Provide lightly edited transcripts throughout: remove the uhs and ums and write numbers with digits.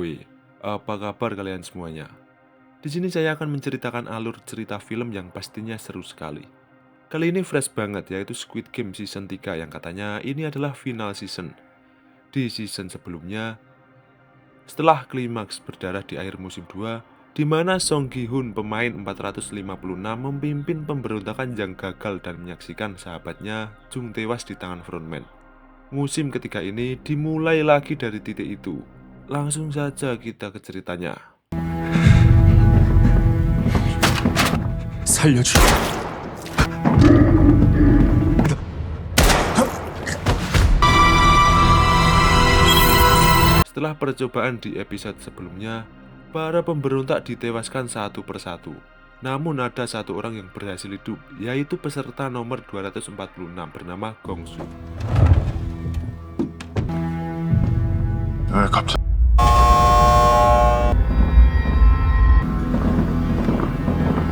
Ahoy, apa kabar kalian semuanya? Di sini saya akan menceritakan alur cerita film yang pastinya seru sekali. Kali ini fresh banget, yaitu Squid Game Season 3 yang katanya ini adalah final season. Di season sebelumnya, setelah klimaks berdarah di akhir musim 2, di mana Song Gi-hun pemain 456 memimpin pemberontakan yang gagal dan menyaksikan sahabatnya Jung tewas di tangan frontman. Musim ketiga ini dimulai lagi dari titik itu. Langsung saja kita ke ceritanya. 살려줘. Setelah percobaan di episode sebelumnya, para pemberontak ditewaskan satu persatu. Namun ada satu orang yang berhasil hidup, yaitu peserta nomor 246 bernama Gongsu. 왜 갑자기?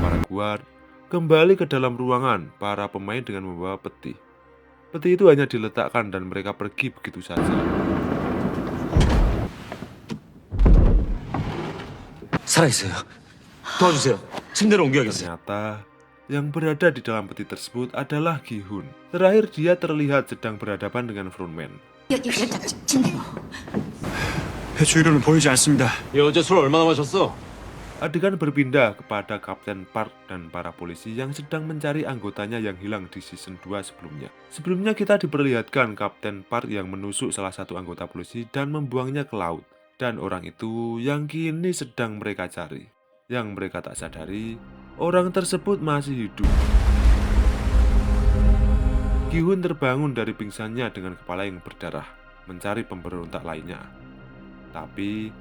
Para guard kembali ke dalam ruangan para pemain dengan membawa peti. Peti itu hanya diletakkan dan mereka pergi begitu saja. 살아있어요. 도와주세요. 침대로 옮겨야겠어요. Ternyata yang berada di dalam peti tersebut adalah Gi-hun. Terakhir dia terlihat sedang berhadapan dengan frontman. 일단 침대로. 해주위로는 보이지 않습니다. 얘 어제 술 얼마나 마셨어? Adegan berpindah kepada Kapten Park dan para polisi yang sedang mencari anggotanya yang hilang di season 2 sebelumnya. Sebelumnya kita diperlihatkan Kapten Park yang menusuk salah satu anggota polisi dan membuangnya ke laut. Dan orang itu yang kini sedang mereka cari. Yang mereka tak sadari, orang tersebut masih hidup. Gi-hun terbangun dari pingsannya dengan kepala yang berdarah, mencari pemberontak lainnya. Tapi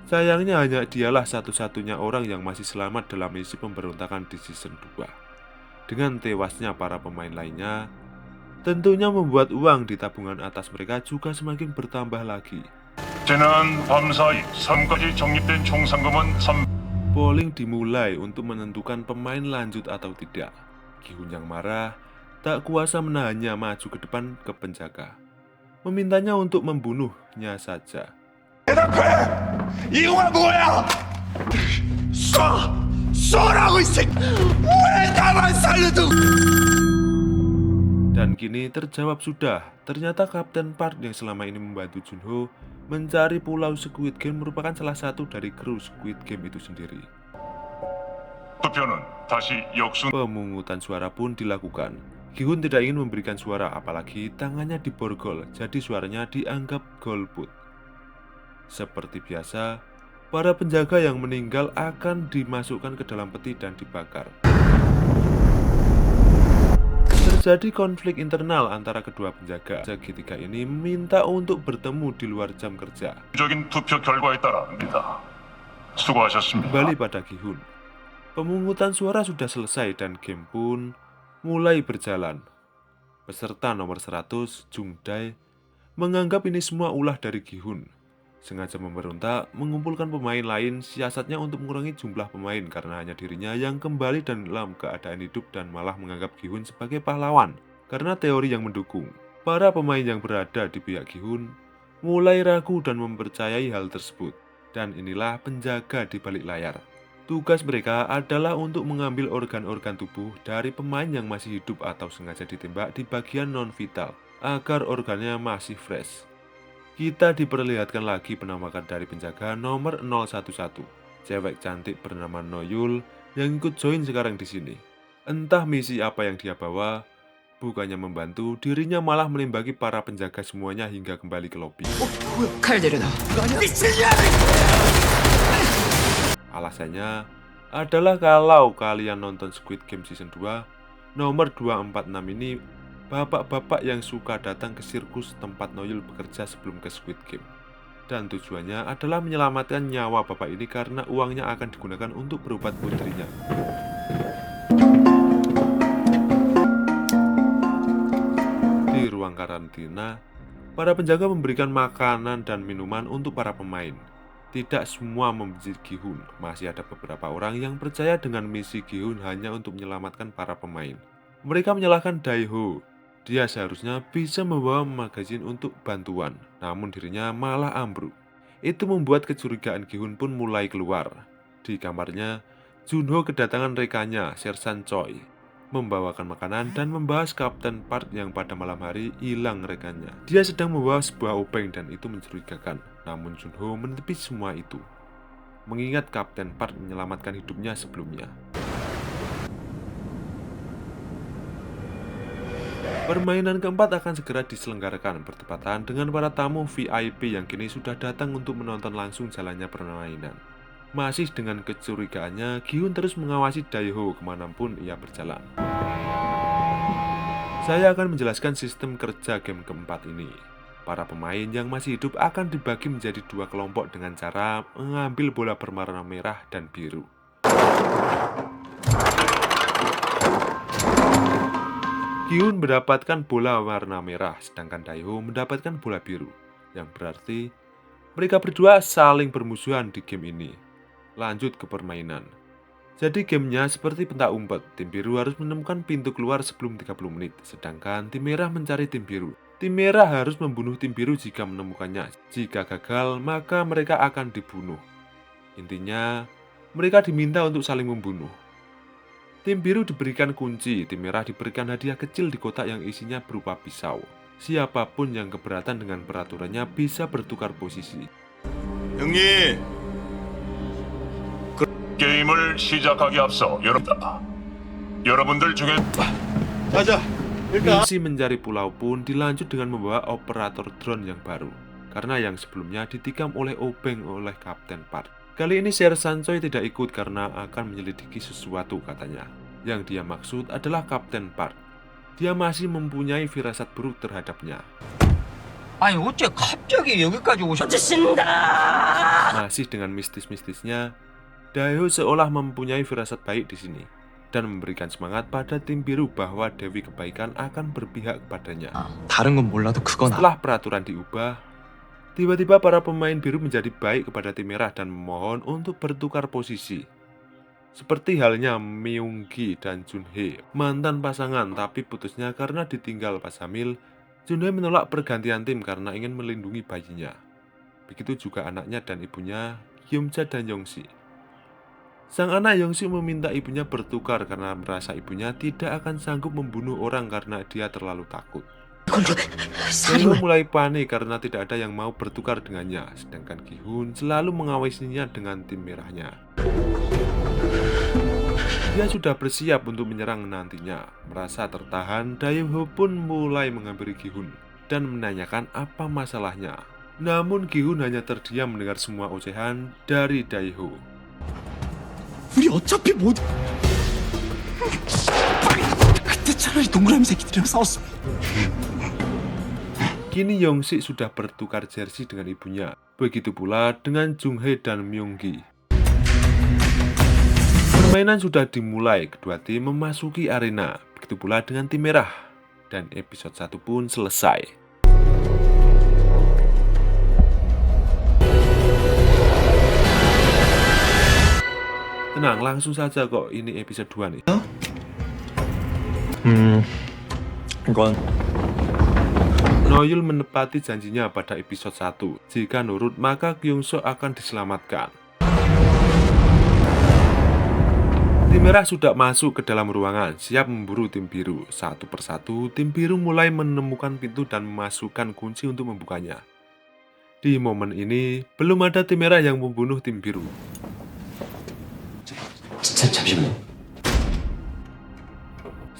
sayangnya hanya dialah satu-satunya orang yang masih selamat dalam misi pemberontakan di season 2. Dengan tewasnya para pemain lainnya, tentunya membuat uang di tabungan atas mereka juga semakin bertambah lagi. 지난 밤 사이 3까지 적립된 총 상금은 3... Polling dimulai untuk menentukan pemain lanjut atau tidak. Gi-hun yang marah tak kuasa menahannya maju ke depan ke penjaga, memintanya untuk membunuhnya saja. 이유가 뭐야? 쏘라고 이 새끼! 왜 나만 살려두고! Dan kini terjawab sudah. Ternyata Kapten Park yang selama ini membantu Junho mencari pulau Squid Game merupakan salah satu dari kru Squid Game itu sendiri. 투표는 다시 역순... Pemungutan suara pun dilakukan. Gi-hun tidak ingin memberikan suara, apalagi tangannya diborgol, jadi suaranya dianggap golput. Seperti biasa, para penjaga yang meninggal akan dimasukkan ke dalam peti dan dibakar. Terjadi konflik internal antara kedua penjaga. Segitiga ini meminta untuk bertemu di luar jam kerja. 적인 투표 결과에 따라합니다. 수고하셨습니다. Kembali pada Gi-hun. Pemungutan suara sudah selesai dan game pun mulai berjalan. Peserta nomor 100, Jung Dae, menganggap ini semua ulah dari Gi-hun. Sengaja memberontak, mengumpulkan pemain lain, siasatnya untuk mengurangi jumlah pemain karena hanya dirinya yang kembali dan dalam keadaan hidup dan malah menganggap Gi-hun sebagai pahlawan karena teori yang mendukung. Para pemain yang berada di pihak Gi-hun mulai ragu dan mempercayai hal tersebut. Dan inilah penjaga di balik layar. Tugas mereka adalah untuk mengambil organ-organ tubuh dari pemain yang masih hidup atau sengaja ditembak di bagian non-vital agar organnya masih fresh. Kita diperlihatkan lagi penampakan dari penjaga nomor 011, cewek cantik bernama Noyul yang ikut join sekarang di sini. Entah misi apa yang dia bawa, bukannya membantu, dirinya malah menembaki para penjaga semuanya hingga kembali ke lobi. 칼 내려놔. Alasannya adalah kalau kalian nonton Squid Game Season 2, nomor 246 ini bapak-bapak yang suka datang ke sirkus tempat Noyul bekerja sebelum ke Squid Game. Dan tujuannya adalah menyelamatkan nyawa bapak ini karena uangnya akan digunakan untuk berobat putrinya. Di ruang karantina, para penjaga memberikan makanan dan minuman untuk para pemain. Tidak semua membenci Gi-hun, masih ada beberapa orang yang percaya dengan misi Gi-hun hanya untuk menyelamatkan para pemain. Mereka menyalahkan Dae-ho. Dia seharusnya bisa membawa magazin untuk bantuan, namun dirinya malah ambruk. Itu membuat kecurigaan Gi-hun pun mulai keluar. Di kamarnya, Junho kedatangan rekannya, Sersan Choi, membawakan makanan dan membahas Kapten Park yang pada malam hari hilang rekannya. Dia sedang membawa sebuah obeng dan itu mencurigakan. Namun Junho menepi semua itu, mengingat Kapten Park menyelamatkan hidupnya sebelumnya. Permainan keempat akan segera diselenggarakan bertepatan dengan para tamu VIP yang kini sudah datang untuk menonton langsung jalannya permainan. Masih dengan kecurigaannya, Gi-hun terus mengawasi Daeho kemanapun ia berjalan. Saya akan menjelaskan sistem kerja game keempat ini. Para pemain yang masih hidup akan dibagi menjadi dua kelompok dengan cara mengambil bola berwarna merah dan biru. Gi-hun mendapatkan bola warna merah, sedangkan Daeho mendapatkan bola biru, yang berarti mereka berdua saling bermusuhan di game ini. Lanjut ke permainan. Jadi gamenya seperti pentak umpet, tim biru harus menemukan pintu keluar sebelum 30 menit, sedangkan tim merah mencari tim biru. Tim merah harus membunuh tim biru jika menemukannya. Jika gagal, maka mereka akan dibunuh. Intinya, mereka diminta untuk saling membunuh. Tim biru diberikan kunci, tim merah diberikan hadiah kecil di kotak yang isinya berupa pisau. Siapapun yang keberatan dengan peraturannya bisa bertukar posisi. 형님, 게임을 시작하기 앞서 여러분들 중에 가자. Misi mencari pulau pun dilanjut dengan membawa operator drone yang baru, karena yang sebelumnya ditikam oleh obeng oleh Kapten Park. Kali ini Sersan Choi tidak ikut karena akan menyelidiki sesuatu katanya. Yang dia maksud adalah Kapten Park. Dia masih mempunyai firasat buruk terhadapnya. 아니 어째 갑자기 여기까지 오셨? Masih dengan mistis-mistisnya, Daeho seolah mempunyai firasat baik di sini dan memberikan semangat pada tim biru bahwa Dewi Kebaikan akan berpihak kepadanya. 다른 건 몰라도 그건 Setelah peraturan diubah, tiba-tiba para pemain biru menjadi baik kepada tim merah dan memohon untuk bertukar posisi. Seperti halnya Myung-gi dan Jun-hye, mantan pasangan tapi putusnya karena ditinggal pas hamil. Jun-hye menolak pergantian tim karena ingin melindungi bayinya. Begitu juga anaknya dan ibunya, Hyun-ja dan Yong-si. Sang anak Yong-si meminta ibunya bertukar karena merasa ibunya tidak akan sanggup membunuh orang karena dia terlalu takut. Daeho mulai panik karena tidak ada yang mau bertukar dengannya, sedangkan Gi-hun selalu mengawasinya dengan tim merahnya. Dia sudah bersiap untuk menyerang nantinya. Merasa tertahan, Daeho pun mulai menghampiri Gi-hun dan menanyakan apa masalahnya. Namun Gi-hun hanya terdiam mendengar semua ocehan dari Daeho. 우리 어차피 못. 그때 차라리 동그라미 새끼들이랑 싸웠으면. Kini Yong-si sudah bertukar jersey dengan ibunya. Begitu pula dengan Jung-hye dan Myung-gi. Permainan sudah dimulai, kedua tim memasuki arena. Begitu pula dengan tim merah. Dan episode 1 pun selesai. Tenang, langsung saja kok, ini episode 2 nih. 이건 Noyul menepati janjinya pada episode 1. Jika nurut, maka Kyung-soo akan diselamatkan. Tim merah sudah masuk ke dalam ruangan, siap memburu tim biru. Satu persatu, tim biru mulai menemukan pintu dan memasukkan kunci untuk membukanya. Di momen ini, belum ada tim merah yang membunuh tim biru. 잠시만요.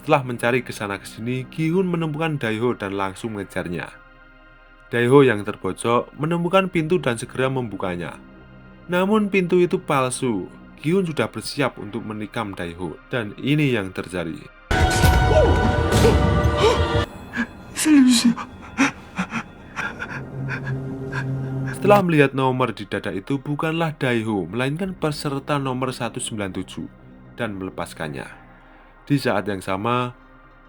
Setelah mencari kesana kesini, Gi-hun menemukan Daeho dan langsung mengejarnya. Daeho yang terbojok menemukan pintu dan segera membukanya. Namun pintu itu palsu. Gi-hun sudah bersiap untuk menikam Daeho, dan ini yang terjadi. 살려주세요. Setelah melihat nomor di dada itu bukanlah Daeho, melainkan peserta nomor 197 dan melepaskannya. Di saat yang sama,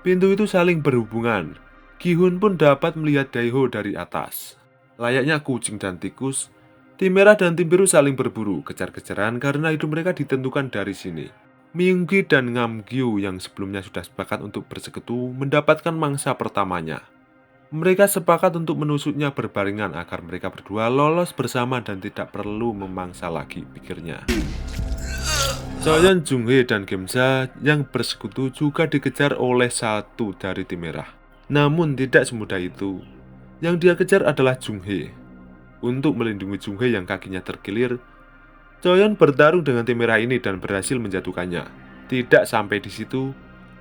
pintu itu saling berhubungan. Gi-hun pun dapat melihat Daeho dari atas. Layaknya kucing dan tikus, tim merah dan tim biru saling berburu, kejar-kejaran karena hidup mereka ditentukan dari sini. Myung-gi dan Ngam-gyu yang sebelumnya sudah sepakat untuk bersekutu mendapatkan mangsa pertamanya. Mereka sepakat untuk menusuknya berbarengan agar mereka berdua lolos bersama dan tidak perlu memangsa lagi, pikirnya. Choyeon, Junghae, dan Gemja yang bersekutu juga dikejar oleh satu dari tim merah. Namun tidak semudah itu. Yang dia kejar adalah Junghae. Untuk melindungi Junghae yang kakinya terkilir, Choyeon bertarung dengan tim merah ini dan berhasil menjatuhkannya. Tidak sampai di situ,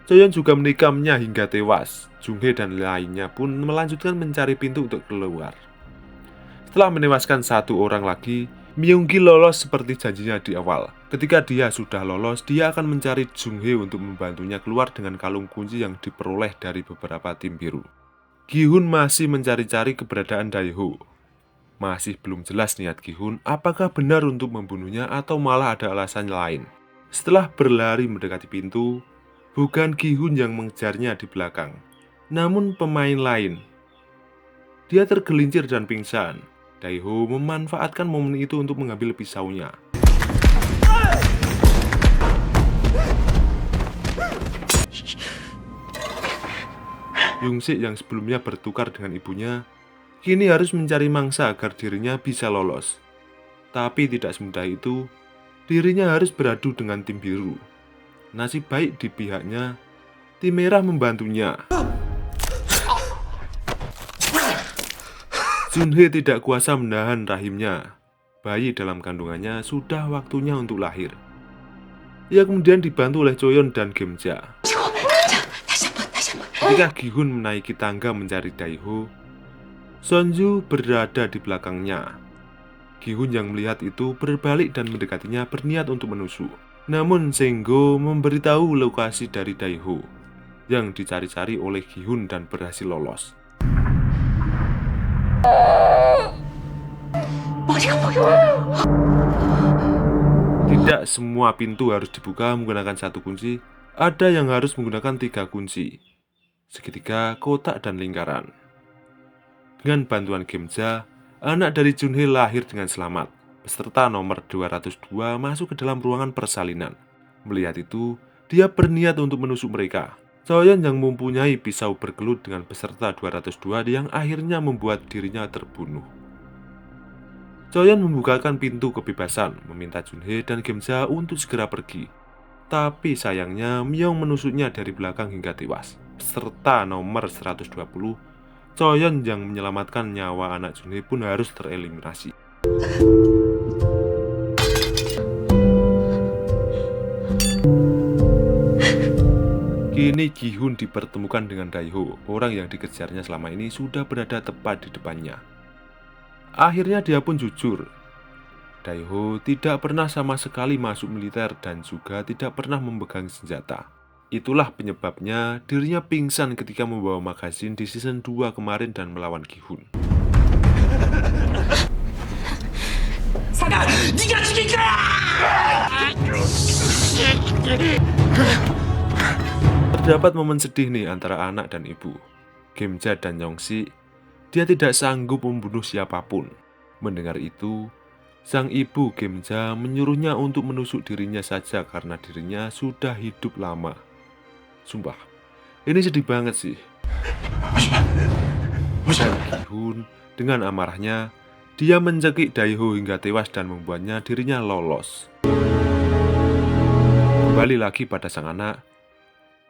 Choyeon juga menikamnya hingga tewas. Junghae dan lainnya pun melanjutkan mencari pintu untuk keluar. Setelah menewaskan satu orang lagi, Myung-gi lolos seperti janjinya di awal. Ketika dia sudah lolos, dia akan mencari Junghae untuk membantunya keluar dengan kalung kunci yang diperoleh dari beberapa tim biru. Gi-hun masih mencari-cari keberadaan Dae-ho. Masih belum jelas niat Gi-hun apakah benar untuk membunuhnya atau malah ada alasan lain. Setelah berlari mendekati pintu, bukan Gi-hun yang mengejarnya di belakang, namun pemain lain. Dia tergelincir dan pingsan. Dae-ho memanfaatkan momen itu untuk mengambil pisaunya. Young-sik yang sebelumnya bertukar dengan ibunya, kini harus mencari mangsa agar dirinya bisa lolos. Tapi tidak semudah itu, dirinya harus beradu dengan tim biru. Nasib baik di pihaknya, tim merah membantunya. Junhae tidak kuasa menahan rahimnya. Bayi dalam kandungannya sudah waktunya untuk lahir. Ia kemudian dibantu oleh Choyeon dan Gemja. Ketika Gi-hun menaiki tangga mencari Dae-ho, Sonju berada di belakangnya. Gi-hun yang melihat itu berbalik dan mendekatinya berniat untuk menusuk. Namun Senggo memberitahu lokasi dari Dae-ho yang dicari-cari oleh Gi-hun dan berhasil lolos. Tidak semua pintu harus dibuka menggunakan satu kunci. Ada yang harus menggunakan 3 kunci: segitiga, kotak, dan lingkaran. Dengan bantuan Gemja, anak dari Junhae lahir dengan selamat. Peserta nomor 202 masuk ke dalam ruangan persalinan. Melihat itu, dia berniat untuk menusuk mereka. Choyeon yang mempunyai pisau bergelut dengan peserta 202 yang akhirnya membuat dirinya terbunuh. Choyeon membukakan pintu kebebasan, meminta Junhae dan Gemja untuk segera pergi. Tapi sayangnya Myung menusuknya dari belakang hingga tewas. Peserta nomor 120, Choyeon yang menyelamatkan nyawa anak Junhae pun harus tereliminasi. Kini Gi-hun dipertemukan dengan Dae-ho. Orang yang dikejarnya selama ini sudah berada tepat di depannya. Akhirnya dia pun jujur. Dae-ho tidak pernah sama sekali masuk militer dan juga tidak pernah memegang senjata. Itulah penyebabnya dirinya pingsan ketika membawa magazin di season 2 kemarin dan melawan Gi-hun. Terdapat momen sedih nih antara anak dan ibu, Gemja dan Young-sik. Dia tidak sanggup membunuh siapapun. Mendengar itu, sang ibu Gemja menyuruhnya untuk menusuk dirinya saja karena dirinya sudah hidup lama. Sumpah, ini sedih banget sih. Dan Gi-hun dengan amarahnya, dia mencekik Dae-ho hingga tewas dan membuatnya dirinya lolos. Kembali lagi pada sang anak.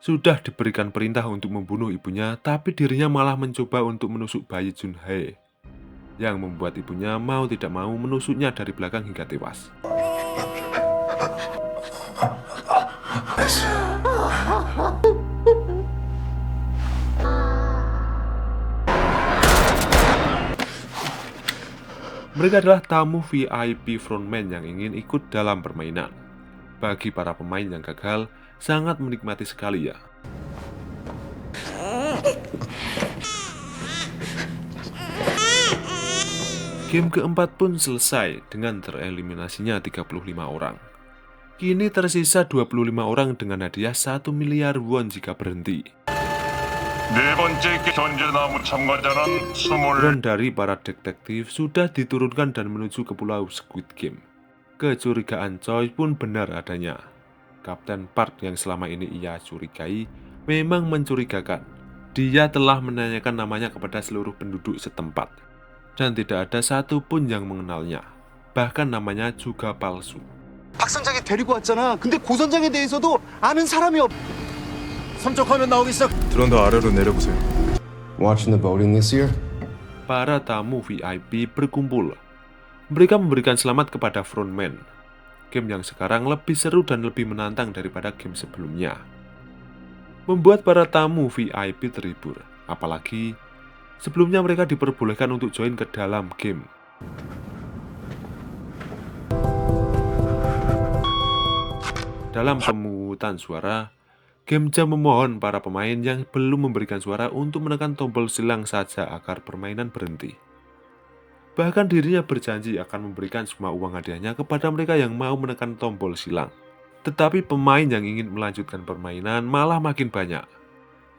Sudah diberikan perintah untuk membunuh ibunya, tapi dirinya malah mencoba untuk menusuk bayi Junhae, yang membuat ibunya mau tidak mau menusuknya dari belakang hingga tewas. Mereka adalah tamu VIP frontman yang ingin ikut dalam permainan. Bagi para pemain yang gagal, sangat menikmati sekali ya. Game keempat pun selesai dengan tereliminasinya 35 orang. Kini tersisa 25 orang dengan hadiah 1 miliar won jika berhenti. 네 번째 현재 남은 참가자는 20. Peran dari para detektif sudah diturunkan dan menuju ke pulau Squid Game. Kecurigaan Choi pun benar adanya. Kapten Park yang selama ini ia curigai memang mencurigakan. Dia telah menanyakan namanya kepada seluruh penduduk setempat, dan tidak ada satupun yang mengenalnya. Bahkan namanya juga palsu. 박 선장이 데리고 왔잖아. 근데 고 선장에 대해서도 아는 사람이 없. 삼척하면 나오기 시작. 드론 더 아래로 내려보세요. Watching the voting this year? Para tamu VIP berkumpul. Mereka memberikan selamat kepada frontman. Game yang sekarang lebih seru dan lebih menantang daripada game sebelumnya, membuat para tamu VIP terhibur. Apalagi sebelumnya mereka diperbolehkan untuk join ke dalam game. Dalam pemungutan suara, Game Jam memohon para pemain yang belum memberikan suara untuk menekan tombol silang saja agar permainan berhenti. Bahkan dirinya berjanji akan memberikan semua uang hadiahnya kepada mereka yang mau menekan tombol silang. Tetapi pemain yang ingin melanjutkan permainan malah makin banyak.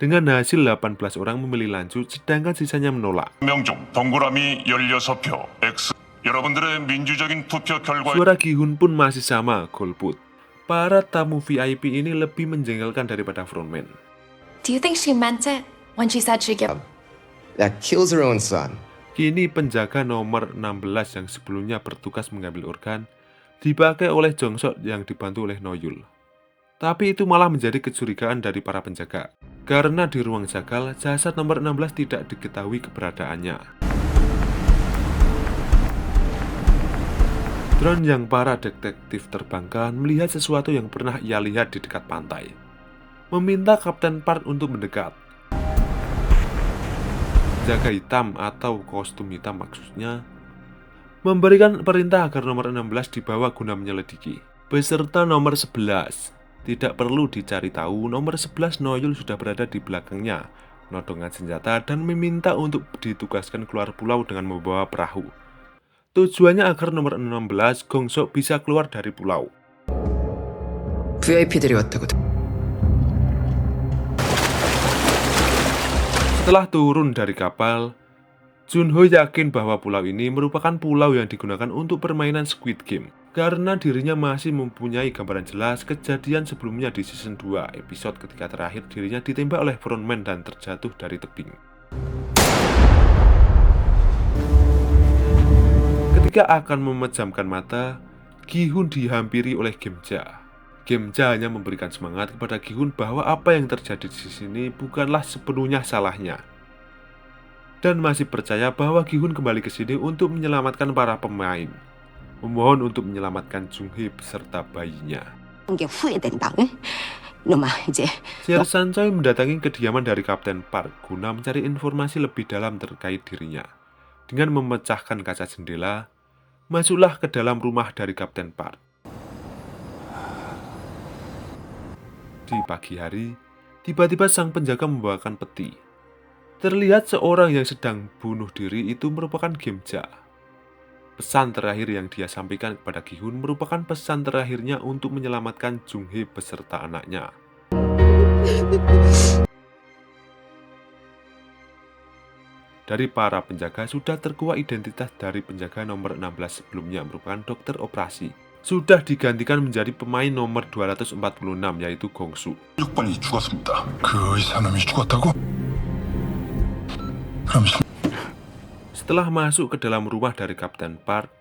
Dengan hasil 18 orang memilih lanjut, sedangkan sisanya menolak. 명 중 동그라미 16표 X. 여러분들의 민주적인 투표 결과 Suara Gi-hun pun masih sama, golput. Para tamu VIP ini lebih menjengkelkan daripada frontman. Do you think she meant it when she said she'd give? That kills her own son. Kini penjaga nomor 16 yang sebelumnya bertugas mengambil organ dipakai oleh Jong-sok yang dibantu oleh Noyul. Tapi itu malah menjadi kecurigaan dari para penjaga, karena di ruang jagal jasad nomor 16 tidak diketahui keberadaannya. Drone yang para detektif terbangkan melihat sesuatu yang pernah ia lihat di dekat pantai, meminta Kapten Park untuk mendekat. Penjaga hitam atau kostum hitam maksudnya memberikan perintah agar nomor 16 dibawa guna menyelidiki. Beserta nomor 11. Tidak perlu dicari tahu, nomor 11 Noyul sudah berada di belakangnya, menodongkan senjata dan meminta untuk ditugaskan keluar pulau dengan membawa perahu. Tujuannya agar nomor 16 Gong-sok bisa keluar dari pulau. VIP들이 왔다고. Setelah turun dari kapal, Junho yakin bahwa pulau ini merupakan pulau yang digunakan untuk permainan Squid Game, karena dirinya masih mempunyai gambaran jelas kejadian sebelumnya di season 2 episode ketika terakhir dirinya ditembak oleh frontman dan terjatuh dari tebing. Ketika akan memejamkan mata, Gi-hun dihampiri oleh Gemja. Gemja hanya memberikan semangat kepada Gi-hun bahwa apa yang terjadi di sini bukanlah sepenuhnya salahnya, dan masih percaya bahwa Gi-hun kembali ke sini untuk menyelamatkan para pemain, memohon untuk menyelamatkan Jung-hee beserta bayinya. 게 후회된다. 응? 놈아 이제 Sher San-choi mendatangi kediaman dari Kapten Park guna mencari informasi lebih dalam terkait dirinya. Dengan memecahkan kaca jendela, masuklah ke dalam rumah dari Kapten Park. Di pagi hari, tiba-tiba sang penjaga membawakan peti. Terlihat seorang yang sedang bunuh diri itu merupakan Gemja. Pesan terakhir yang dia sampaikan kepada Gi-hun merupakan pesan terakhirnya untuk menyelamatkan Jung-hee beserta anaknya. Dari para penjaga sudah terkuak identitas dari penjaga nomor 16 sebelumnya merupakan dokter operasi. Sudah digantikan menjadi pemain nomor 246 yaitu Gong-soo. 6번이 죽었습니다. 그 의사놈이 죽었다고? 그럼 Setelah masuk ke dalam rumah dari Kapten Park,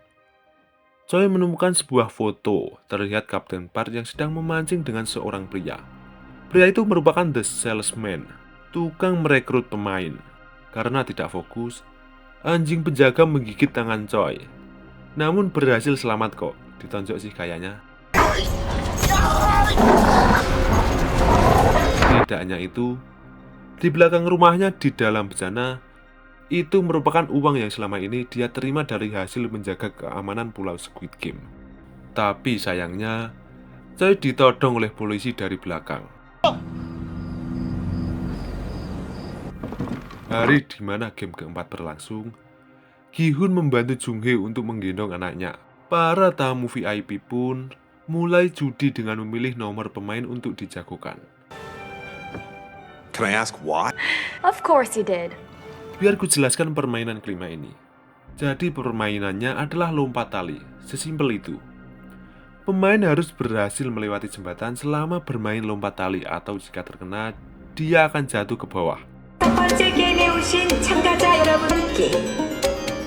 Choi menemukan sebuah foto. Terlihat Kapten Park yang sedang memancing dengan seorang pria. Pria itu merupakan The Salesman, tukang merekrut pemain. Karena tidak fokus, anjing penjaga menggigit tangan Choi. Namun berhasil selamat kok, ditonjok sih kayaknya. Tidak hanya itu, di belakang rumahnya di dalam bejana, itu merupakan uang yang selama ini dia terima dari hasil menjaga keamanan pulau Squid Game. Tapi sayangnya, Choi ditodong oleh polisi dari belakang. Hari di mana game keempat berlangsung, Gi-hun membantu Jung-hee untuk menggendong anaknya. Para tamu VIP pun mulai judi dengan memilih nomor pemain untuk dijagokan. Can I ask why? Of course you did. Biar ku jelaskan permainan kelima ini. Jadi permainannya adalah lompat tali, sesimpel itu. Pemain harus berhasil melewati jembatan selama bermain lompat tali, atau jika terkena, dia akan jatuh ke bawah. 첫 번째 게임에 오신 참가자 여러분께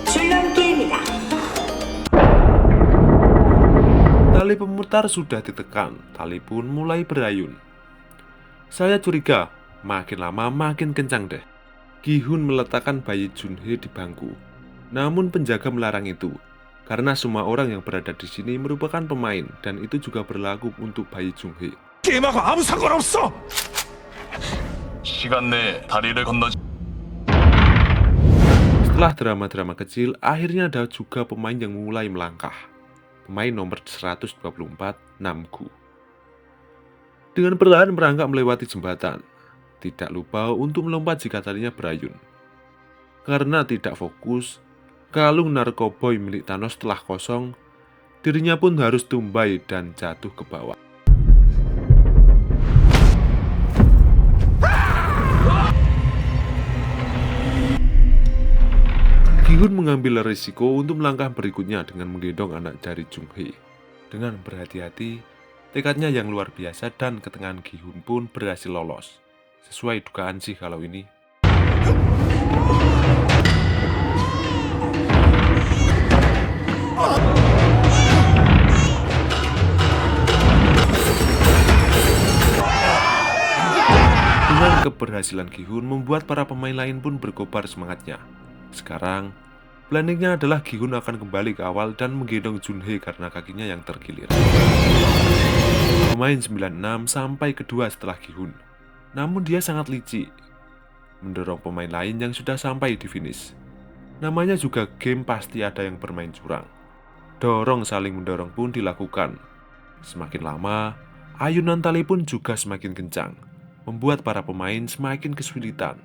줄넘기입니다. Tali pemutar sudah ditekan, tali pun mulai berayun. Saya curiga, makin lama makin kencang deh. Gi-hun meletakkan bayi Junhee di bangku. Namun penjaga melarang itu, karena semua orang yang berada di sini merupakan pemain dan itu juga berlaku untuk bayi Junhee. 게임하고 아무 상관없어. 시간 내에 다리를 건너지. Setelah drama-drama kecil, akhirnya ada juga pemain yang mulai melangkah. Pemain nomor 124, Namgu. Dengan perlahan merangkak melewati jembatan. Tidak lupa untuk melompat jika talinya berayun. Karena tidak fokus, kalung narkoboy milik Thanos telah kosong, dirinya pun harus tumbai dan jatuh ke bawah. Gi-hun mengambil risiko untuk melangkah berikutnya dengan menggendong anak dari Junhee. Dengan berhati-hati, tekadnya yang luar biasa dan ketengahan Gi-hun pun berhasil lolos. Sesuai dugaan sih kalau ini. Dengan keberhasilan Gi-hun membuat para pemain lain pun berkobar semangatnya. Sekarang, planningnya adalah Gi-hun akan kembali ke awal dan menggendong Junhee karena kakinya yang terkilir. Pemain 96 sampai kedua setelah Gi-hun. Namun dia sangat licik, mendorong pemain lain yang sudah sampai di finish. Namanya juga game, pasti ada yang bermain curang. Dorong saling mendorong pun dilakukan. Semakin lama, ayunan tali pun juga semakin kencang, membuat para pemain semakin kesulitan.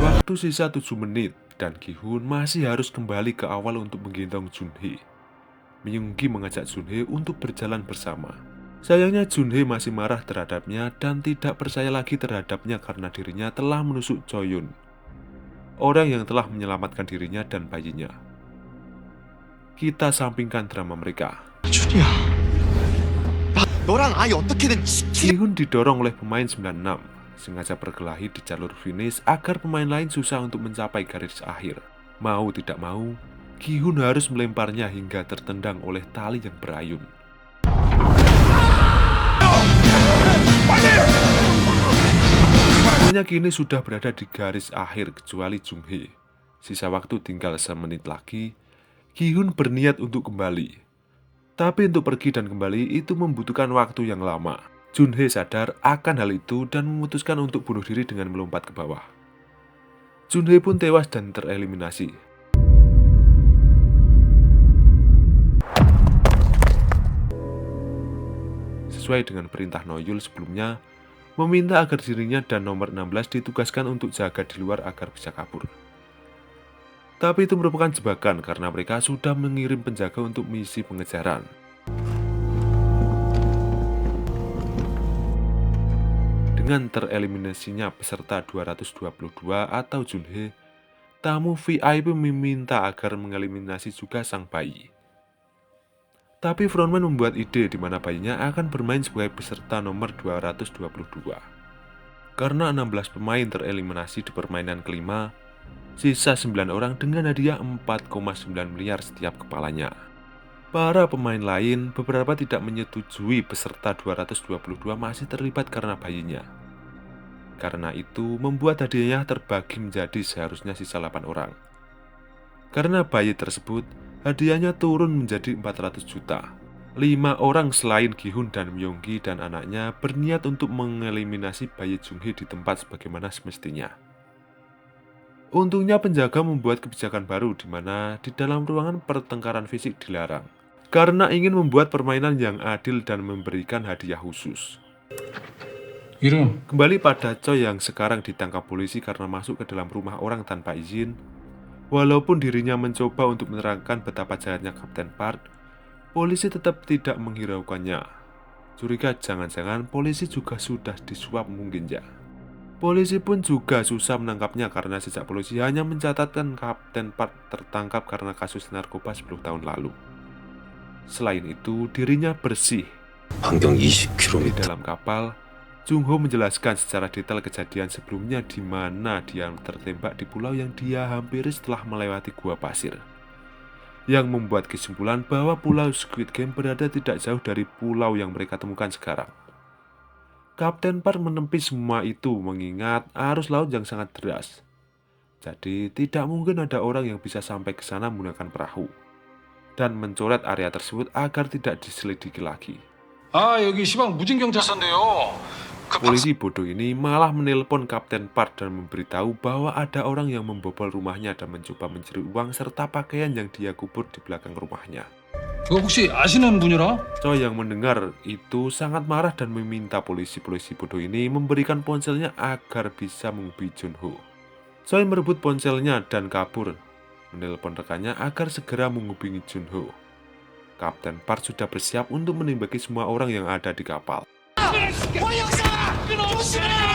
Waktu sisa 7 menit dan Gi-hun masih harus kembali ke awal untuk menggendong Junhee. Myung-gi mengajak Junhee untuk berjalan bersama. Sayangnya Junhee masih marah terhadapnya dan tidak percaya lagi terhadapnya karena dirinya telah menusuk Choyun, orang yang telah menyelamatkan dirinya dan bayinya. Kita sampingkan drama mereka. 준이야, 너랑 아이 어떻게든 Gi-hun didorong oleh pemain 96, sengaja berkelahi di jalur finish agar pemain lain susah untuk mencapai garis akhir. Mau tidak mau, Gi-hun harus melemparnya hingga tertendang oleh tali yang berayun. Semuanya kini sudah berada di garis akhir kecuali Junhee. Sisa waktu tinggal semenit lagi. Gi-hun berniat untuk kembali. Tapi untuk pergi dan kembali itu membutuhkan waktu yang lama. Junhee sadar akan hal itu dan memutuskan untuk bunuh diri dengan melompat ke bawah. Junhee pun tewas dan tereliminasi. Sesuai dengan perintah Noyul sebelumnya, meminta agar dirinya dan nomor 16 ditugaskan untuk jaga di luar agar bisa kabur. Tapi itu merupakan jebakan karena mereka sudah mengirim penjaga untuk misi pengejaran. Dengan tereliminasinya peserta 222 atau Junhee, tamu VIP meminta agar mengeliminasi juga sang bayi. Tapi frontman membuat ide di mana bayinya akan bermain sebagai peserta nomor 222. Karena 16 pemain tereliminasi di permainan kelima, sisa 9 orang dengan hadiah 4,9 miliar setiap kepalanya. Para pemain lain beberapa tidak menyetujui peserta 222 masih terlibat karena bayinya. Karena itu membuat hadiahnya terbagi menjadi seharusnya sisa 8 orang. Karena bayi tersebut, hadiahnya turun menjadi 400 juta. 5 orang selain Gi-hun dan Myung-gi dan anaknya berniat untuk mengeliminasi bayi Junhee di tempat sebagaimana semestinya. Untungnya penjaga membuat kebijakan baru di mana di dalam ruangan pertengkaran fisik dilarang. Karena ingin membuat permainan yang adil dan memberikan hadiah khusus. Kembali pada Choi yang sekarang ditangkap polisi karena masuk ke dalam rumah orang tanpa izin. Walaupun dirinya mencoba untuk menerangkan betapa jahatnya Kapten Park, polisi tetap tidak menghiraukannya. Curiga jangan-jangan polisi juga sudah disuap mungkin ya. Polisi pun juga susah menangkapnya karena sejak polisi hanya mencatatkan Kapten Park tertangkap karena kasus narkoba 10 tahun lalu. Selain itu, dirinya bersih. 반경 Di 20km. dalam kapal, Jung Ho menjelaskan secara detail kejadian sebelumnya di mana dia tertembak di pulau yang dia hampiri setelah melewati gua pasir, yang membuat kesimpulan bahwa pulau Squid Game berada tidak jauh dari pulau yang mereka temukan sekarang. Kapten Park menepi semua itu mengingat arus laut yang sangat deras. Jadi tidak mungkin ada orang yang bisa sampai ke sana menggunakan perahu dan mencoret area tersebut agar tidak diselidiki lagi. 여기 시방 무진경찰서인데요. Polisi bodoh ini malah menelpon Kapten Park dan memberitahu bahwa ada orang yang membobol rumahnya dan mencoba mencuri uang serta pakaian yang dia kubur di belakang rumahnya. 그거 혹시 아시는 분이라? Choi yang mendengar itu sangat marah dan meminta polisi bodoh ini memberikan ponselnya agar bisa menghubungi Jun Ho. Choi merebut ponselnya dan kabur, menelpon rekannya agar segera menghubungi Jun Ho. Kapten Park sudah bersiap untuk menembaki semua orang yang ada di kapal.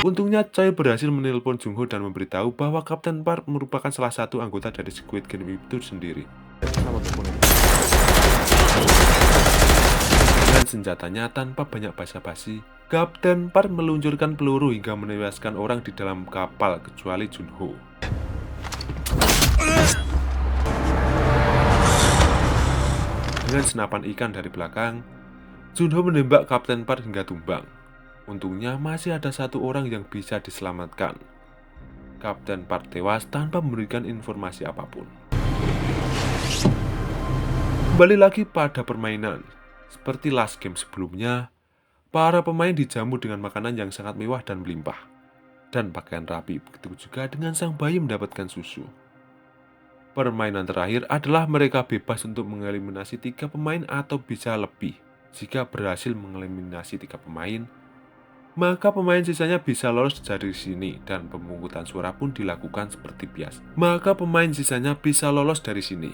Untungnya Choi berhasil menelpon Jung Ho dan memberitahu bahwa Kapten Park merupakan salah satu anggota dari Squid Game itu sendiri. Dengan senjatanya tanpa banyak basa-basi, Kapten Park meluncurkan peluru hingga menewaskan orang di dalam kapal kecuali Jun Ho. Dengan senapan ikan dari belakang, Jun Ho menembak Kapten Park hingga tumbang. Untungnya masih ada satu orang yang bisa diselamatkan. Kapten Park tewas tanpa memberikan informasi apapun. Kembali lagi pada permainan. Seperti last game sebelumnya, para pemain dijamu dengan makanan yang sangat mewah dan melimpah, dan pakaian rapi. Begitu juga dengan sang bayi mendapatkan susu. Permainan terakhir adalah mereka bebas untuk mengeliminasi 3 pemain atau bisa lebih. Jika berhasil mengeliminasi 3 pemain, maka pemain sisanya bisa lolos dari sini dan pemungutan suara pun dilakukan seperti biasa. Maka pemain sisanya bisa lolos dari sini.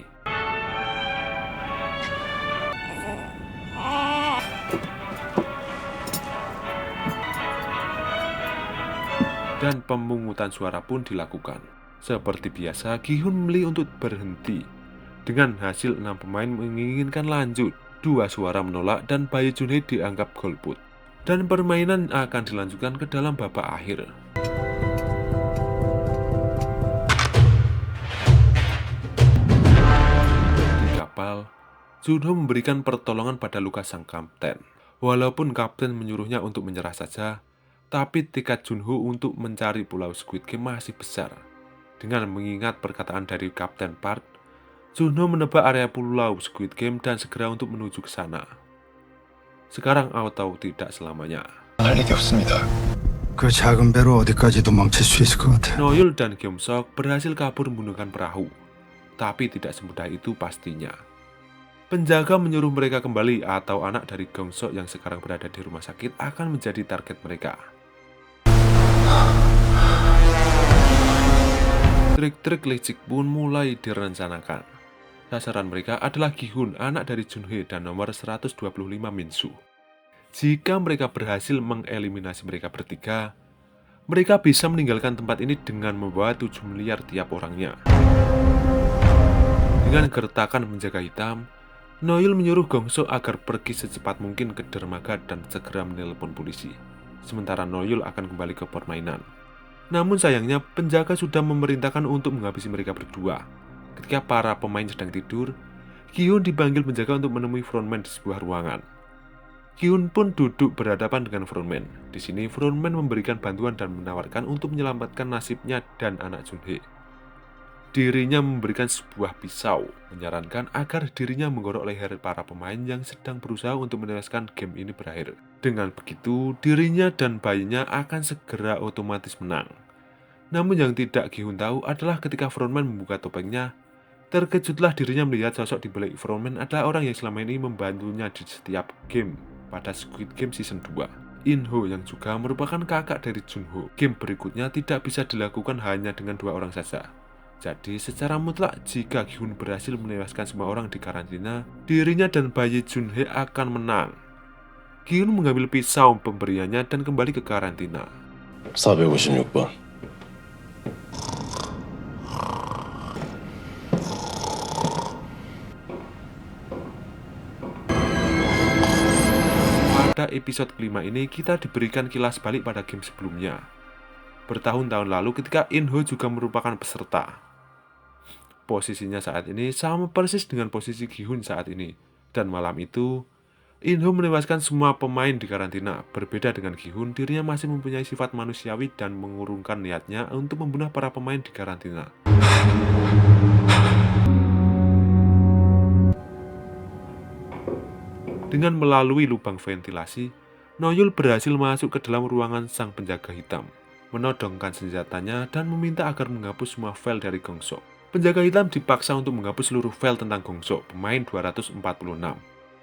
Dan pemungutan suara pun dilakukan. Seperti biasa, Gi-hun memilih untuk berhenti. Dengan hasil 6 pemain menginginkan lanjut, 2 suara menolak dan Bae Jun Hye dianggap golput. Dan permainan akan dilanjutkan ke dalam babak akhir. Di kapal, Jun Ho memberikan pertolongan pada luka sang kapten. Walaupun kapten menyuruhnya untuk menyerah saja, tapi tekad Jun Ho untuk mencari pulau Squid Game masih besar. Dengan mengingat perkataan dari Kapten Park, Jun Ho menebak area pulau Squid Game dan segera untuk menuju ke sana. Sekarang atau tidak selamanya. 할 일이 없습니다. 그 작은 배로 어디까지 도망칠 수 있을 것 같아. Noyul dan Gyeom Seok berhasil kabur menggunakan perahu, tapi tidak semudah itu pastinya. Penjaga menyuruh mereka kembali atau anak dari Gyeom Seok yang sekarang berada di rumah sakit akan menjadi target mereka. Trik-trik licik pun mulai direncanakan. Sasaran mereka adalah Gi-hun, anak dari Jun Hye dan nomor 125 Min-soo. Jika mereka berhasil mengeliminasi mereka bertiga, mereka bisa meninggalkan tempat ini dengan membawa 7 miliar tiap orangnya. Dengan gertakan penjaga hitam, Noyul menyuruh Gong Seok agar pergi secepat mungkin ke dermaga dan segera menelpon polisi. Sementara Noyul akan kembali ke permainan. Namun sayangnya penjaga sudah memerintahkan untuk menghabisi mereka berdua. Ketika para pemain sedang tidur, Gi-hun dipanggil penjaga untuk menemui frontman di sebuah ruangan. Gi-hun pun duduk berhadapan dengan frontman. Di sini frontman memberikan bantuan dan menawarkan untuk menyelamatkan nasibnya dan anak Jun Hye. Dirinya memberikan sebuah pisau, menyarankan agar dirinya menggorok leher para pemain yang sedang berusaha untuk menewaskan game ini berakhir. Dengan begitu, dirinya dan bayinya akan segera otomatis menang. Namun yang tidak Gi-hun tahu adalah ketika frontman membuka topengnya, terkejutlah dirinya melihat sosok di balik frontman adalah orang yang selama ini membantunya di setiap game pada Squid Game Season 2. In-ho yang juga merupakan kakak dari Jun Ho. Game berikutnya tidak bisa dilakukan hanya dengan 2 orang saja. Jadi secara mutlak jika Gi-hun berhasil menewaskan semua orang di karantina, dirinya dan bayi Jun Hye akan menang. Gi-hun mengambil pisau pemberiannya dan kembali ke karantina. 456번. episode kelima ini kita diberikan kilas balik pada game sebelumnya. Bertahun-tahun lalu ketika In-ho juga merupakan peserta. Posisinya saat ini sama persis dengan posisi Gi-hun saat ini. Dan malam itu, In-ho menewaskan semua pemain di karantina. Berbeda dengan Gi-hun, dirinya masih mempunyai sifat manusiawi dan mengurungkan niatnya untuk membunuh para pemain di karantina. Dengan melalui lubang ventilasi, Noyul berhasil masuk ke dalam ruangan sang penjaga hitam, menodongkan senjatanya dan meminta agar menghapus semua file dari Gongseok. Penjaga hitam dipaksa untuk menghapus seluruh file tentang Gongseok, pemain 246.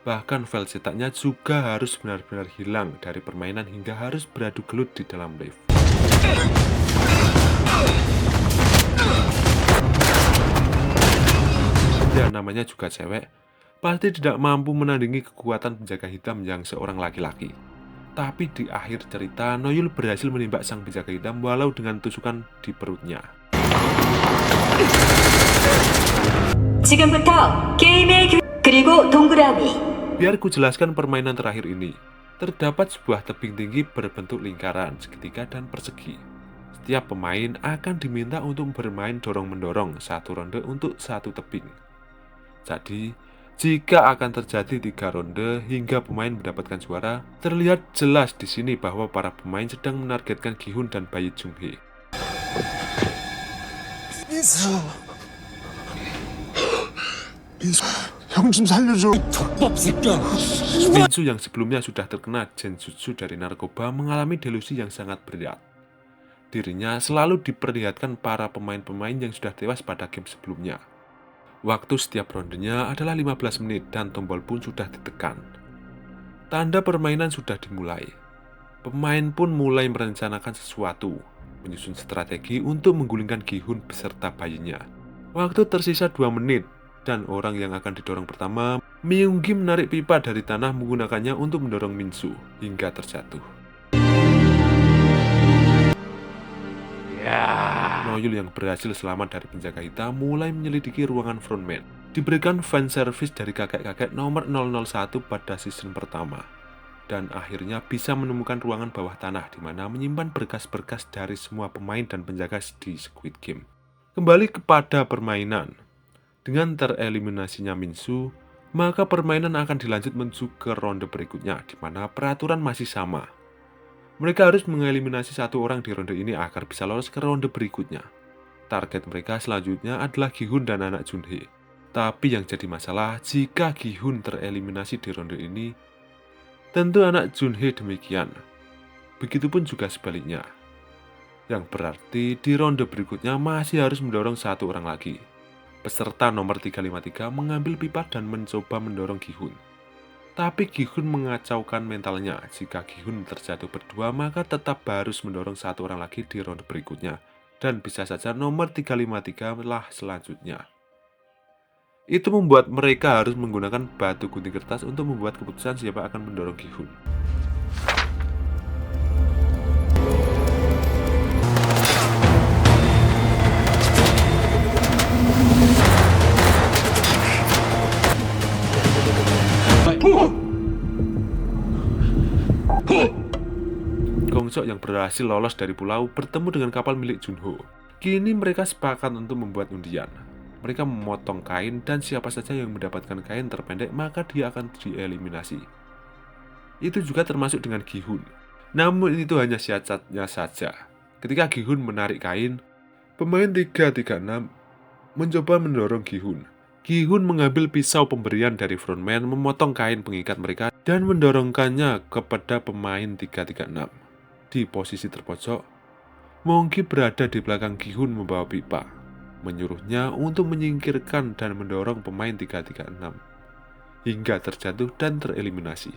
Bahkan file cetaknya juga harus benar-benar hilang dari permainan hingga harus beradu gelut di dalam lift. Ya namanya juga cewek, pasti tidak mampu menandingi kekuatan penjaga hitam yang seorang laki-laki. Tapi di akhir cerita, Noyul berhasil menembak sang penjaga hitam walau dengan tusukan di perutnya. 지금부터 게임의 그리고 동그라미. Biar ku jelaskan permainan terakhir ini. Terdapat sebuah tebing tinggi berbentuk lingkaran, segitiga dan persegi. Setiap pemain akan diminta untuk bermain dorong-mendorong satu ronde untuk satu tebing. Jadi, jika akan terjadi 3 ronde hingga pemain mendapatkan juara, terlihat jelas di sini bahwa para pemain sedang menargetkan Gi-hun dan Bayi Jung-hee. 민수, 형 좀 살려줘. Minsu yang sebelumnya sudah terkena genjutsu dari narkoba mengalami delusi yang sangat berat. Dirinya selalu diperlihatkan para pemain-pemain yang sudah tewas pada game sebelumnya. Waktu setiap rondenya adalah 15 menit dan tombol pun sudah ditekan. Tanda permainan sudah dimulai. Pemain pun mulai merencanakan sesuatu, menyusun strategi untuk menggulingkan Gi-hun beserta bayinya. Waktu tersisa 2 menit, dan orang yang akan didorong pertama, Myung-gi menarik pipa dari tanah menggunakannya untuk mendorong Minsu hingga terjatuh. Noyul yang berhasil selamat dari penjaga hitam mulai menyelidiki ruangan frontman. Diberikan fanservice dari kakek-kakek nomor 001 pada season pertama. Dan akhirnya bisa menemukan ruangan bawah tanah di mana menyimpan berkas-berkas dari semua pemain dan penjaga di Squid Game. Kembali kepada permainan. Dengan tereliminasinya Minsu, maka permainan akan dilanjut menuju ke ronde berikutnya di mana peraturan masih sama. Mereka harus mengeliminasi 1 orang di ronde ini agar bisa lolos ke ronde berikutnya. Target mereka selanjutnya adalah Gi-hun dan anak Jun-hee. Tapi yang jadi masalah jika Gi-hun tereliminasi di ronde ini, tentu anak Jun-hee demikian. Begitupun juga sebaliknya. Yang berarti di ronde berikutnya masih harus mendorong 1 orang lagi. Peserta nomor 353 mengambil pipa dan mencoba mendorong Gi-hun. Tapi Gi-hun mengacaukan mentalnya. Jika Gi-hun terjatuh berdua, maka tetap harus mendorong 1 orang lagi di ronde berikutnya. Dan bisa saja nomor 353 lah selanjutnya. Itu membuat mereka harus menggunakan batu gunting kertas untuk membuat keputusan siapa akan mendorong Gi-hun. Gongseok yang berhasil lolos dari pulau bertemu dengan kapal milik Junho. Kini mereka sepakat untuk membuat undian. Mereka memotong kain dan siapa saja yang mendapatkan kain terpendek maka dia akan dieliminasi. Itu juga termasuk dengan Gi-hun. Namun itu hanya syaratnya saja. Ketika Gi-hun menarik kain, pemain 336 mencoba mendorong Gi-hun. Gi-hun mengambil pisau pemberian dari frontman, memotong kain pengikat mereka dan mendorongkannya kepada pemain 336. Di posisi terpojok, Myung-gi berada di belakang Gi-hun membawa pipa, menyuruhnya untuk menyingkirkan dan mendorong pemain 336 hingga terjatuh dan tereliminasi.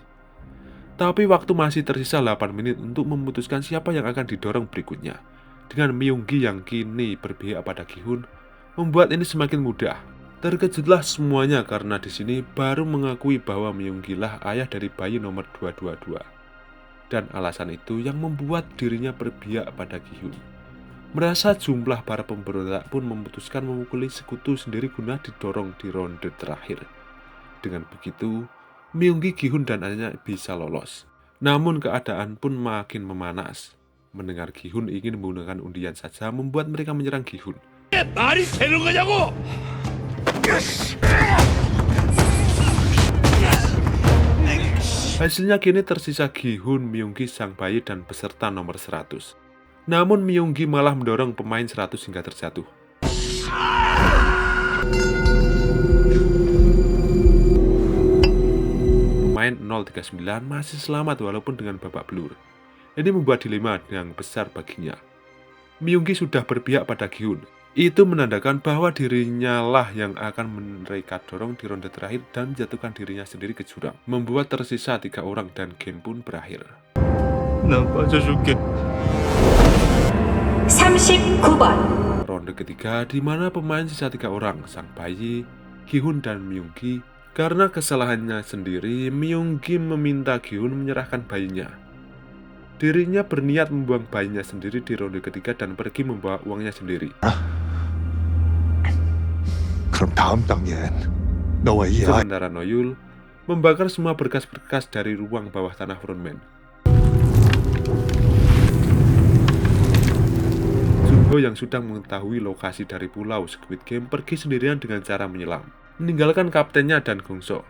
Tapi waktu masih tersisa 8 menit untuk memutuskan siapa yang akan didorong berikutnya. Dengan Myung-gi yang kini berpihak pada Gi-hun, membuat ini semakin mudah. Terkejutlah semuanya karena di sini baru mengakui bahwa Myung-gi lah ayah dari bayi nomor 222. Dan alasan itu yang membuat dirinya berpihak pada Gi-hun. Merasa jumlah para pemberontak pun memutuskan memukuli sekutu sendiri guna didorong di ronde terakhir. Dengan begitu, Myung-gi, Gi-hun dan anaknya bisa lolos. Namun keadaan pun makin memanas. Mendengar Gi-hun ingin menggunakan undian saja membuat mereka menyerang Gi-hun. Hasilnya kini tersisa Gi-hun, Myung-gi, sang bayi, dan peserta nomor 100. Namun Myung-gi malah mendorong pemain 100 hingga terjatuh. Pemain 039 masih selamat walaupun dengan babak belur. Ini membuat dilema yang besar baginya. Myung-gi sudah berpihak pada Gi-hun. Itu menandakan bahwa dirinya lah yang akan mereka dorong di ronde terakhir dan menjatuhkan dirinya sendiri ke jurang. Membuat tersisa 3 orang dan game pun berakhir. 난 빠져줄게. 39번 Ronde ketiga di mana pemain sisa 3 orang, sang bayi, Gi-hun, dan Myung-gi. Karena kesalahannya sendiri, Myung-gi meminta Gi-hun menyerahkan bayinya. Dirinya berniat membuang bayinya sendiri di ronde ketiga dan pergi membawa uangnya sendiri. 그럼 다음 단계엔 너와 이 아이 Sementara Noyul membakar semua berkas-berkas dari ruang bawah tanah frontman. Junho yang sudah mengetahui lokasi dari pulau Squid Game pergi sendirian dengan cara menyelam, meninggalkan kaptennya dan Gongso.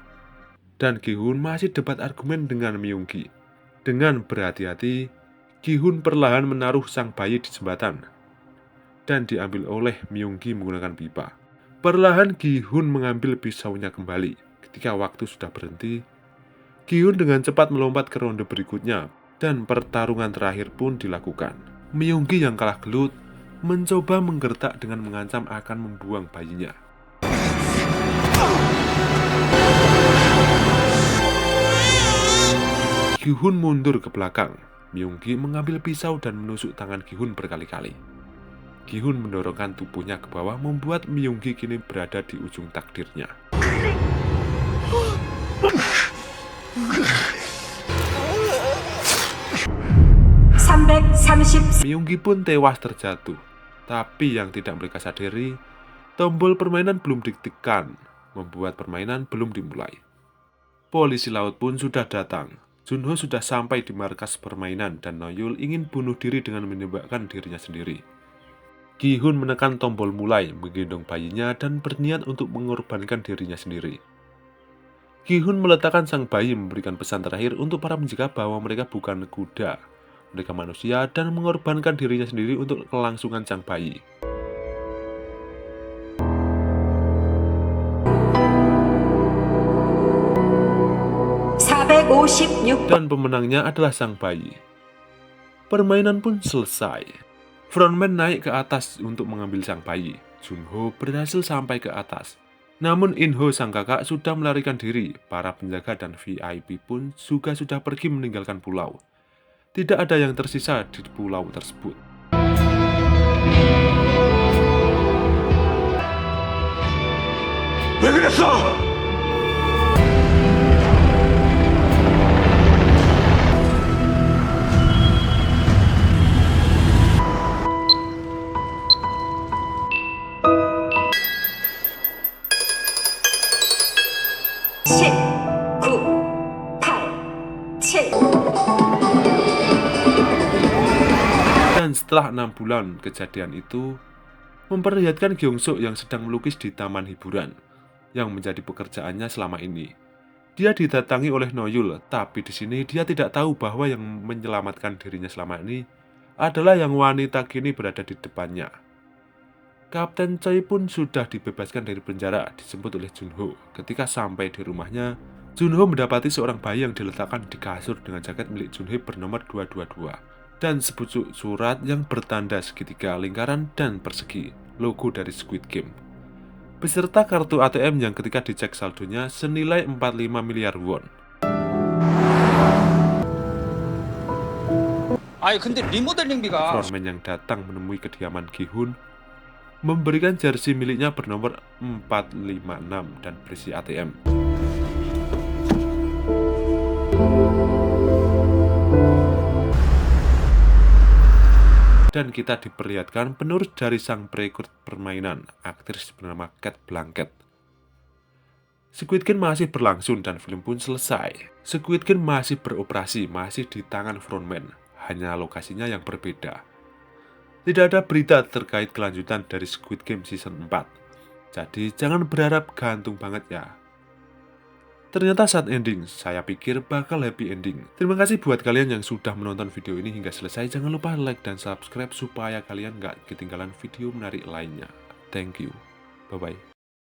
Dan Gi-hun masih debat argumen dengan Myung-gi. Dengan berhati-hati, Gi-hun perlahan menaruh sang bayi di jembatan dan diambil oleh Myung-gi menggunakan pipa. Perlahan Gi-hun mengambil pisaunya kembali. Ketika waktu sudah berhenti, Gi-hun dengan cepat melompat ke ronde berikutnya dan pertarungan terakhir pun dilakukan. Myung-gi yang kalah gelut mencoba menggertak dengan mengancam akan membuang bayinya. Gi-hun mundur ke belakang. Myung-gi mengambil pisau dan menusuk tangan Gi-hun berkali-kali. Gi-hun mendorongkan tubuhnya ke bawah membuat Myung-gi kini berada di ujung takdirnya. Myung-gi pun tewas terjatuh. Tapi yang tidak mereka sadari, tombol permainan belum ditekan, membuat permainan belum dimulai. Polisi laut pun sudah datang. Junho sudah sampai di markas permainan dan Noyul ingin bunuh diri dengan menembakkan dirinya sendiri. Gi-hun menekan tombol mulai, menggendong bayinya dan berniat untuk mengorbankan dirinya sendiri. Gi-hun meletakkan sang bayi memberikan pesan terakhir untuk para penjaga bahwa mereka bukan kuda, mereka manusia, dan mengorbankan dirinya sendiri untuk kelangsungan sang bayi. Dan pemenangnya adalah sang bayi. Permainan pun selesai. Frontman naik ke atas untuk mengambil sang bayi. Junho berhasil sampai ke atas. Namun In-ho sang kakak sudah melarikan diri. Para penjaga dan VIP pun juga sudah pergi meninggalkan pulau. Tidak ada yang tersisa di pulau tersebut. 왜 그랬어? Dan setelah 6 bulan kejadian itu, memperlihatkan Gyeong-suk yang sedang melukis di taman hiburan, yang menjadi pekerjaannya selama ini. Dia didatangi oleh Noyul, tapi di sini dia tidak tahu bahwa yang menyelamatkan dirinya selama ini adalah yang wanita kini berada di depannya. Kapten Choi pun sudah dibebaskan dari penjara, dijemput oleh Junho. Ketika sampai di rumahnya, Junho mendapati seorang bayi yang diletakkan di kasur dengan jaket milik Junhee bernomor 222 dan sepucuk surat yang bertanda segitiga, lingkaran, dan persegi, logo dari Squid Game, beserta kartu ATM yang ketika dicek saldonya senilai 45 miliar won. 근데 리모델링비가 Frontman yang datang menemui kediaman Gi-hun memberikan jersey miliknya bernomor 456 dan berisi ATM. Dan kita diperlihatkan penerus dari sang perekrut permainan, aktris bernama Cate Blanchett. Squid Game masih berlangsung dan film pun selesai. Squid Game masih beroperasi, masih di tangan frontman, hanya lokasinya yang berbeda. Tidak ada berita terkait kelanjutan dari Squid Game Season 4. Jadi jangan berharap gantung banget ya. Ternyata sad ending, saya pikir bakal happy ending. Terima kasih buat kalian yang sudah menonton video ini hingga selesai. Jangan lupa like dan subscribe supaya kalian gak ketinggalan video menarik lainnya. Thank you. Bye-bye.